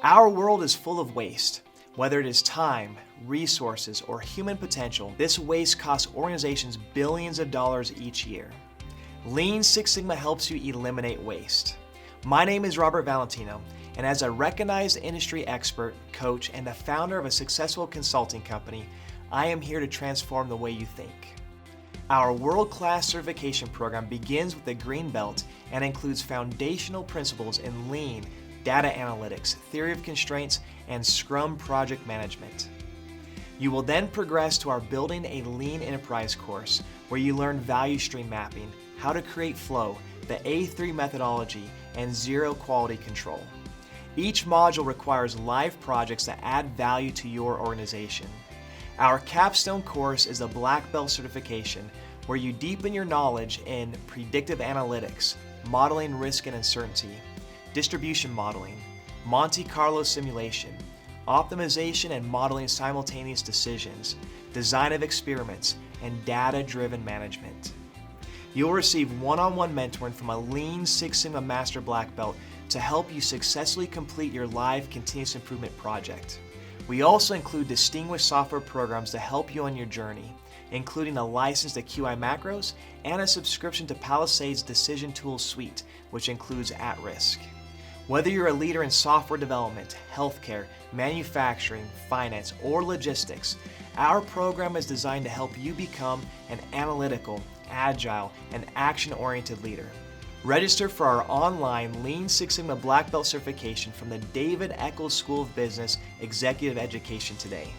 Our world is full of waste. Whether it is time, resources, or human potential, this waste costs organizations billions of dollars each year. Lean Six Sigma helps you eliminate waste. My name is Robert Valentino, and as a recognized industry expert, coach, and the founder of a successful consulting company, I am here to transform the way you think. Our world-class certification program begins with the Green Belt and includes foundational principles in Lean, data analytics, theory of constraints, and Scrum project management. You will then progress to our Building a Lean Enterprise course, where you learn value stream mapping, how to create flow, the A3 methodology, and zero quality control. Each module requires live projects that add value to your organization. Our capstone course is a black belt certification where you deepen your knowledge in predictive analytics, modeling risk and uncertainty, distribution modeling, Monte Carlo simulation, optimization and modeling simultaneous decisions, design of experiments, and data-driven management. You'll receive one-on-one mentoring from a Lean Six Sigma Master Black Belt to help you successfully complete your live continuous improvement project. We also include distinguished software programs to help you on your journey, including a license to QI macros and a subscription to Palisade's Decision Tools Suite, which includes at-risk. Whether you're a leader in software development, healthcare, manufacturing, finance, or logistics, our program is designed to help you become an analytical, agile, and action-oriented leader. Register for our online Lean Six Sigma Black Belt certification from the David Eccles School of Business Executive Education today.